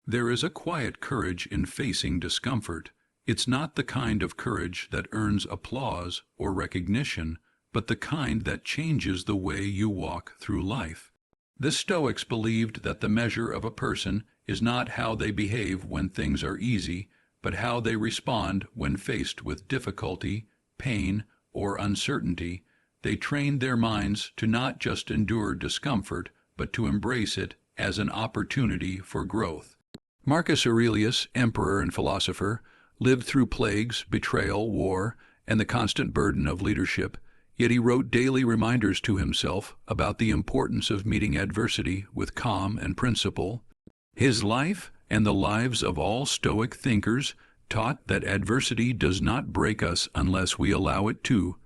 There is a quiet courage in facing discomfort. It's not the kind of courage that earns applause or recognition, but the kind that changes the way you walk through life. The Stoics believed that the measure of a person is not how they behave when things are easy, but how they respond when faced with difficulty, pain, or uncertainty. They trained their minds to not just endure discomfort, but to embrace it as an opportunity for growth. Marcus Aurelius, emperor and philosopher, lived through plagues, betrayal, war, and the constant burden of leadership, yet he wrote daily reminders to himself about the importance of meeting adversity with calm and principle. His life and the lives of all Stoic thinkers taught that adversity does not break us unless we allow it to.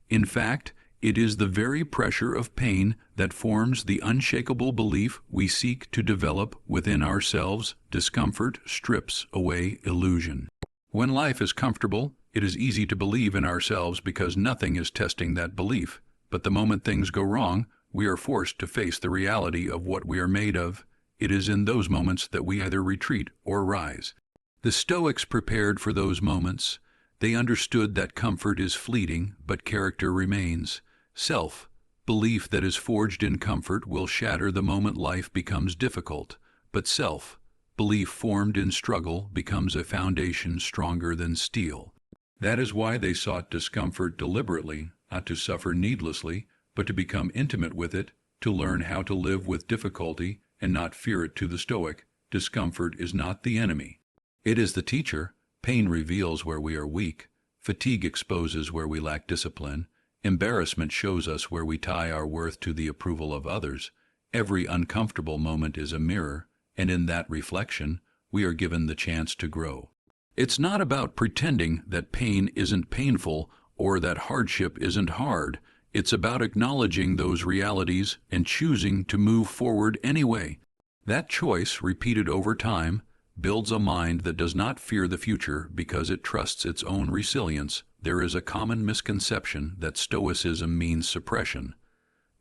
In fact, it is the very pressure of pain that forms the unshakable belief we seek to develop within ourselves. Discomfort strips away illusion. When life is comfortable, it is easy to believe in ourselves because nothing is testing that belief. But the moment things go wrong, we are forced to face the reality of what we are made of. It is in those moments that we either retreat or rise. The Stoics prepared for those moments. They understood that comfort is fleeting, but character remains. Self-belief that is forged in comfort will shatter the moment life becomes difficult, but self-belief formed in struggle becomes a foundation stronger than steel. That is why they sought discomfort deliberately, not to suffer needlessly, but to become intimate with it, to learn how to live with difficulty and not fear it. To the Stoic, discomfort is not the enemy. It is the teacher. Pain reveals where we are weak. Fatigue exposes where we lack discipline. Embarrassment shows us where we tie our worth to the approval of others. Every uncomfortable moment is a mirror, and in that reflection, we are given the chance to grow. It's not about pretending that pain isn't painful or that hardship isn't hard. It's about acknowledging those realities and choosing to move forward anyway. That choice, repeated over time, builds a mind that does not fear the future because it trusts its own resilience. There is a common misconception that Stoicism means suppression,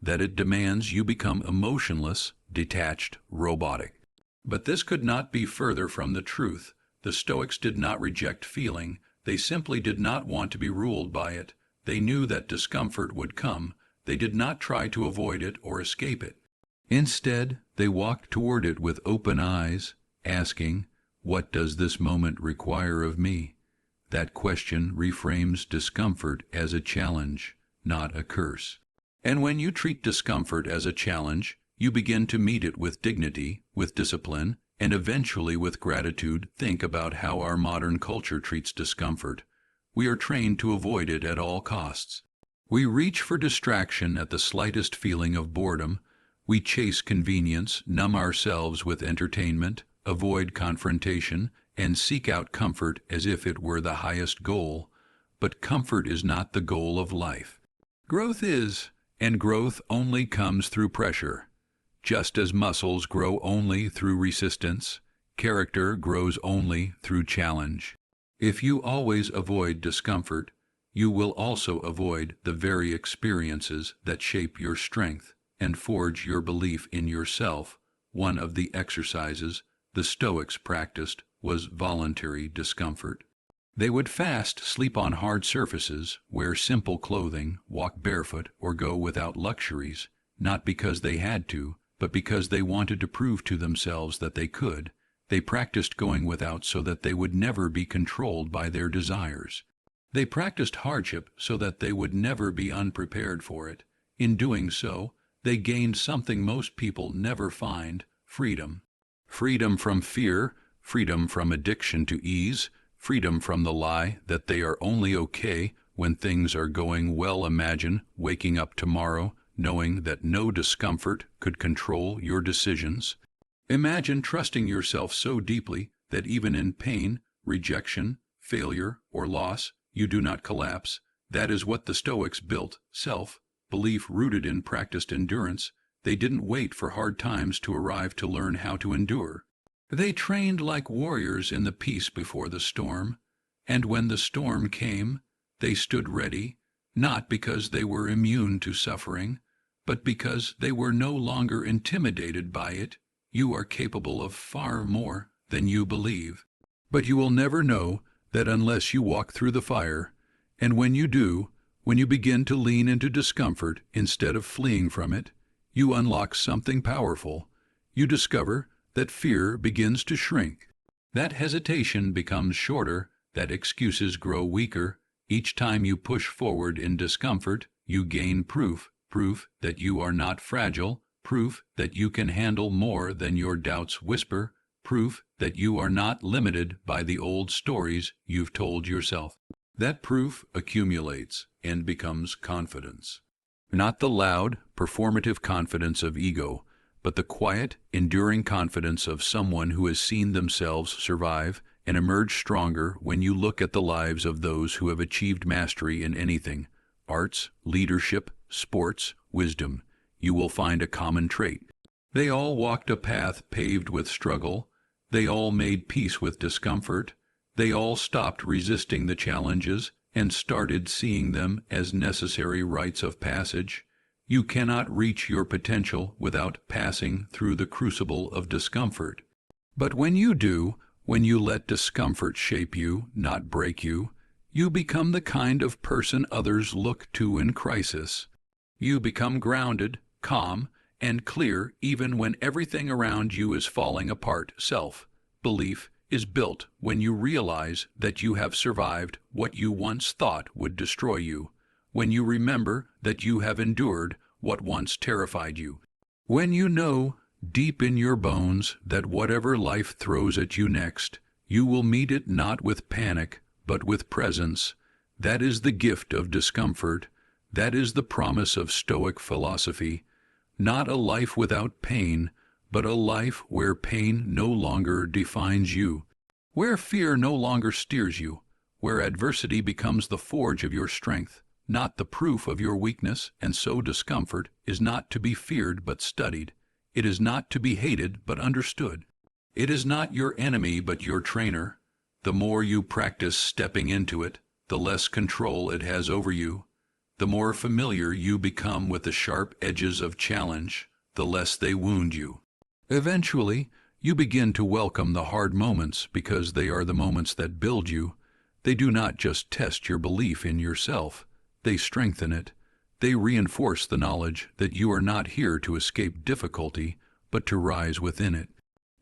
that it demands you become emotionless, detached, robotic. But this could not be further from the truth. The Stoics did not reject feeling. They simply did not want to be ruled by it. They knew that discomfort would come. They did not try to avoid it or escape it. Instead, they walked toward it with open eyes, asking, "What does this moment require of me?" That question reframes discomfort as a challenge, not a curse. And when you treat discomfort as a challenge, you begin to meet it with dignity, with discipline, and eventually with gratitude. Think about how our modern culture treats discomfort. We are trained to avoid it at all costs. We reach for distraction at the slightest feeling of boredom. We chase convenience, numb ourselves with entertainment, avoid confrontation, and seek out comfort as if it were the highest goal. But comfort is not the goal of life. Growth is, and growth only comes through pressure. Just as muscles grow only through resistance, character grows only through challenge. If you always avoid discomfort, you will also avoid the very experiences that shape your strength and forge your belief in yourself. One of the exercises the Stoics practiced was voluntary discomfort. They would fast, sleep on hard surfaces, wear simple clothing, walk barefoot, or go without luxuries, not because they had to, but because they wanted to prove to themselves that they could. They practiced going without so that they would never be controlled by their desires. They practiced hardship so that they would never be unprepared for it. In doing so, they gained something most people never find: freedom. Freedom from fear, freedom from addiction to ease, freedom from the lie that they are only okay when things are going well. Imagine waking up tomorrow knowing that no discomfort could control your decisions. Imagine trusting yourself so deeply that even in pain, rejection, failure, or loss, you do not collapse. That is what the Stoics built: self-belief rooted in practiced endurance. They didn't wait for hard times to arrive to learn how to endure. They trained like warriors in the peace before the storm, and when the storm came, they stood ready, not because they were immune to suffering, but because they were no longer intimidated by it. You are capable of far more than you believe. But you will never know that unless you walk through the fire, and when you do, when you begin to lean into discomfort instead of fleeing from it, you unlock something powerful. You discover that fear begins to shrink. That hesitation becomes shorter, that excuses grow weaker. Each time you push forward in discomfort, you gain proof that you are not fragile, proof that you can handle more than your doubts whisper, proof that you are not limited by the old stories you've told yourself. That proof accumulates and becomes confidence. Not the loud, performative confidence of ego, but the quiet, enduring confidence of someone who has seen themselves survive and emerge stronger. When you look at the lives of those who have achieved mastery in anything, arts, leadership, sports, wisdom, you will find a common trait. They all walked a path paved with struggle. They all made peace with discomfort. They all stopped resisting the challenges and started seeing them as necessary rites of passage. You cannot reach your potential without passing through the crucible of discomfort. But when you do, when you let discomfort shape you, not break you, you become the kind of person others look to in crisis. You become grounded, calm, and clear even when everything around you is falling apart. Self-belief is built when you realize that you have survived what you once thought would destroy you, when you remember that you have endured what once terrified you, when you know deep in your bones that whatever life throws at you next, you will meet it not with panic, but with presence. That is the gift of discomfort. That is the promise of Stoic philosophy. Not a life without pain, but a life where pain no longer defines you, where fear no longer steers you, where adversity becomes the forge of your strength, not the proof of your weakness. And so discomfort is not to be feared but studied. It is not to be hated but understood. It is not your enemy but your trainer. The more you practice stepping into it, the less control it has over you. The more familiar you become with the sharp edges of challenge, the less they wound you. Eventually, you begin to welcome the hard moments because they are the moments that build you. They do not just test your belief in yourself, they strengthen it. They reinforce the knowledge that you are not here to escape difficulty, but to rise within it.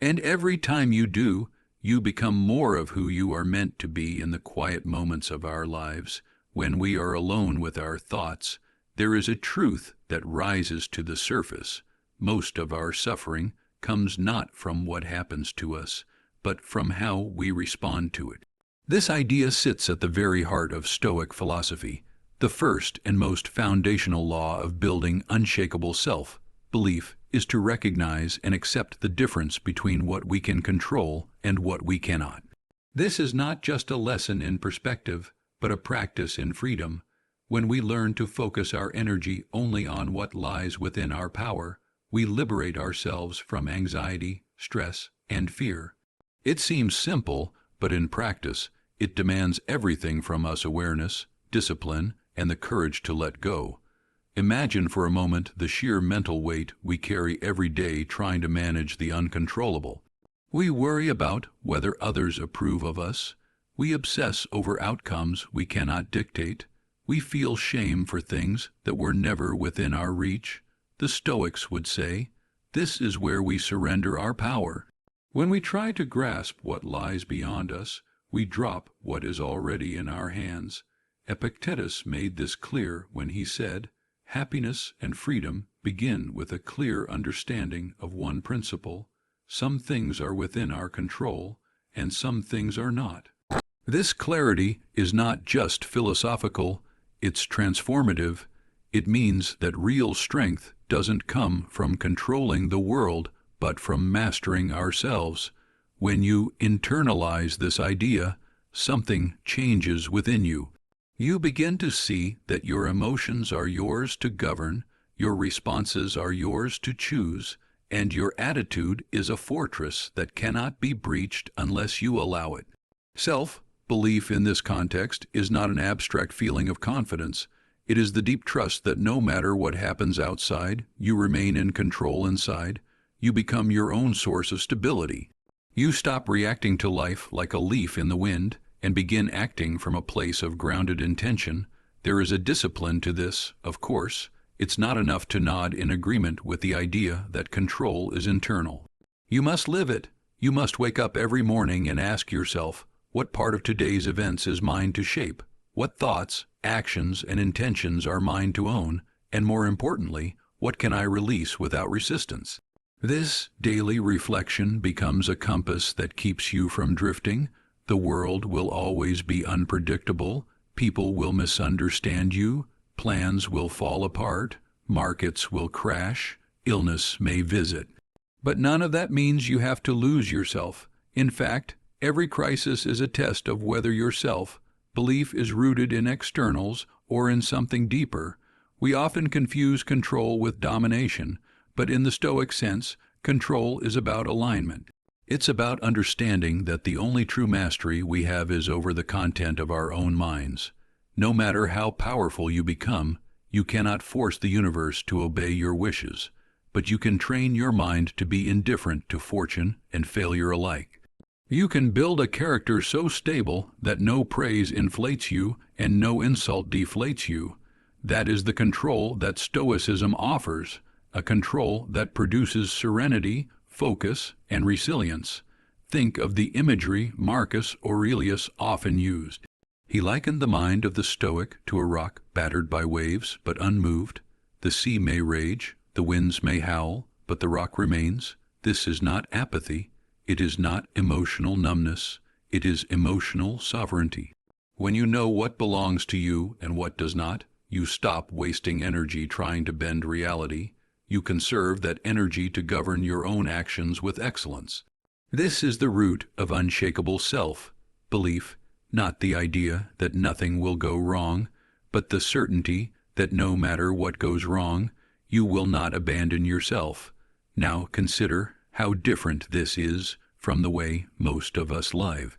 And every time you do, you become more of who you are meant to be. In the quiet moments of our lives, when we are alone with our thoughts, there is a truth that rises to the surface. Most of our suffering comes not from what happens to us, but from how we respond to it. This idea sits at the very heart of Stoic philosophy. The first and most foundational law of building unshakable self-belief is to recognize and accept the difference between what we can control and what we cannot. This is not just a lesson in perspective, but a practice in freedom. When we learn to focus our energy only on what lies within our power, we liberate ourselves from anxiety, stress, and fear. It seems simple, but in practice, it demands everything from us: awareness, discipline, and the courage to let go. Imagine for a moment the sheer mental weight we carry every day trying to manage the uncontrollable. We worry about whether others approve of us. We obsess over outcomes we cannot dictate. We feel shame for things that were never within our reach. The Stoics would say, this is where we surrender our power. When we try to grasp what lies beyond us, we drop what is already in our hands. Epictetus made this clear when he said, happiness and freedom begin with a clear understanding of one principle. Some things are within our control, and some things are not. This clarity is not just philosophical, it's transformative. It means that real strength doesn't come from controlling the world, but from mastering ourselves. When you internalize this idea, something changes within you. You begin to see that your emotions are yours to govern, your responses are yours to choose, and your attitude is a fortress that cannot be breached unless you allow it. Self-belief in this context is not an abstract feeling of confidence. It is the deep trust that no matter what happens outside, you remain in control inside. You become your own source of stability. You stop reacting to life like a leaf in the wind and begin acting from a place of grounded intention. There is a discipline to this, of course. It's not enough to nod in agreement with the idea that control is internal. You must live it. You must wake up every morning and ask yourself, what part of today's events is mine to shape? What thoughts, actions, and intentions are mine to own? And more importantly, what can I release without resistance? This daily reflection becomes a compass that keeps you from drifting. The world will always be unpredictable. People will misunderstand you. Plans will fall apart. Markets will crash. Illness may visit. But none of that means you have to lose yourself. In fact, every crisis is a test of whether your self-belief is rooted in externals or in something deeper. We often confuse control with domination, but in the Stoic sense, control is about alignment. It's about understanding that the only true mastery we have is over the content of our own minds. No matter how powerful you become, you cannot force the universe to obey your wishes, but you can train your mind to be indifferent to fortune and failure alike. You can build a character so stable that no praise inflates you and no insult deflates you. That is the control that Stoicism offers, a control that produces serenity, focus, and resilience. Think of the imagery Marcus Aurelius often used. He likened the mind of the Stoic to a rock battered by waves but unmoved. The sea may rage, the winds may howl, but the rock remains. This is not apathy. It is not emotional numbness. It is emotional sovereignty. When you know what belongs to you and what does not, you stop wasting energy trying to bend reality. You conserve that energy to govern your own actions with excellence. This is the root of unshakable self-belief, not the idea that nothing will go wrong, but the certainty that no matter what goes wrong, you will not abandon yourself. Now consider how different this is from the way most of us live.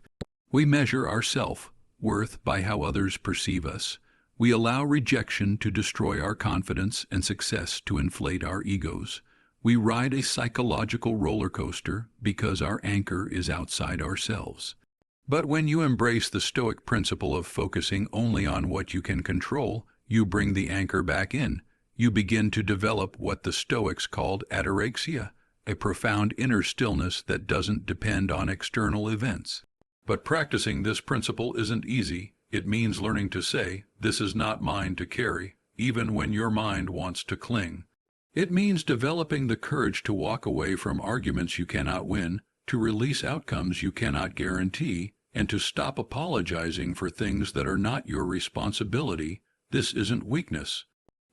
We measure our self-worth by how others perceive us. We allow rejection to destroy our confidence and success to inflate our egos. We ride a psychological roller coaster because our anchor is outside ourselves. But when you embrace the Stoic principle of focusing only on what you can control, you bring the anchor back in. You begin to develop what the Stoics called ataraxia, a profound inner stillness that doesn't depend on external events. But practicing this principle isn't easy. It means learning to say, "This is not mine to carry," even when your mind wants to cling. It means developing the courage to walk away from arguments you cannot win, to release outcomes you cannot guarantee, and to stop apologizing for things that are not your responsibility. This isn't weakness.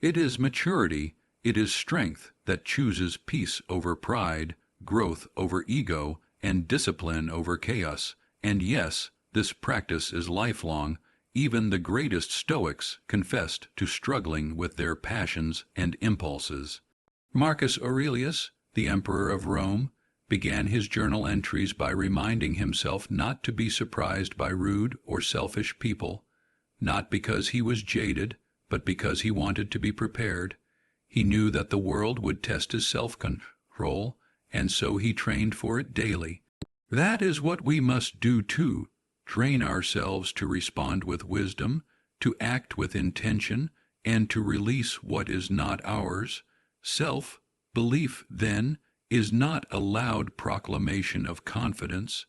It is maturity. It is strength that chooses peace over pride, growth over ego, and discipline over chaos. And yes, this practice is lifelong. Even the greatest Stoics confessed to struggling with their passions and impulses. Marcus Aurelius, the Emperor of Rome, began his journal entries by reminding himself not to be surprised by rude or selfish people, not because he was jaded, but because he wanted to be prepared. He knew that the world would test his self-control, and so he trained for it daily. That is what we must do too. Train ourselves to respond with wisdom, to act with intention, and to release what is not ours. Self-belief, then, is not a loud proclamation of confidence.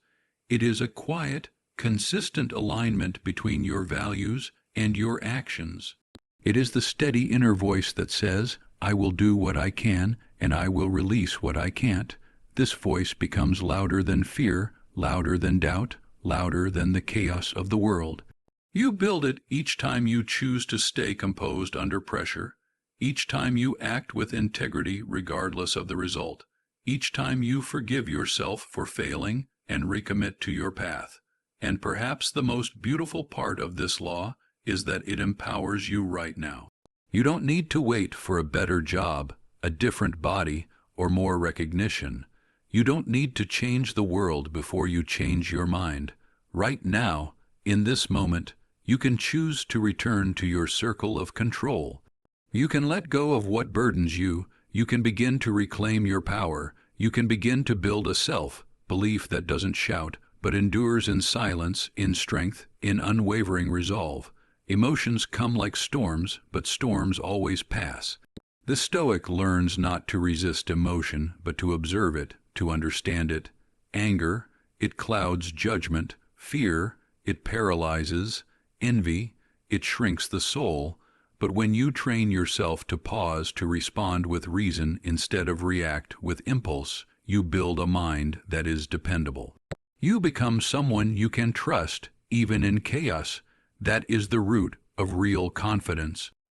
It is a quiet, consistent alignment between your values and your actions. It is the steady inner voice that says, "I will do what I can, and I will release what I can't." This voice becomes louder than fear, louder than doubt, louder than the chaos of the world. You build it each time you choose to stay composed under pressure, each time you act with integrity regardless of the result, each time you forgive yourself for failing and recommit to your path. And perhaps the most beautiful part of this law is that it empowers you right now. You don't need to wait for a better job, a different body, or more recognition. You don't need to change the world before you change your mind. Right now, in this moment, you can choose to return to your circle of control. You can let go of what burdens you. You can begin to reclaim your power. You can begin to build a belief that doesn't shout, but endures in silence, in strength, in unwavering resolve. Emotions come like storms, but storms always pass. The Stoic learns not to resist emotion, but to observe it, to understand it. Anger, it clouds judgment. Fear, it paralyzes. Envy, it shrinks the soul. But when you train yourself to pause, to respond with reason instead of react with impulse, you build a mind that is dependable. You become someone you can trust, even in chaos. That is the root of real confidence.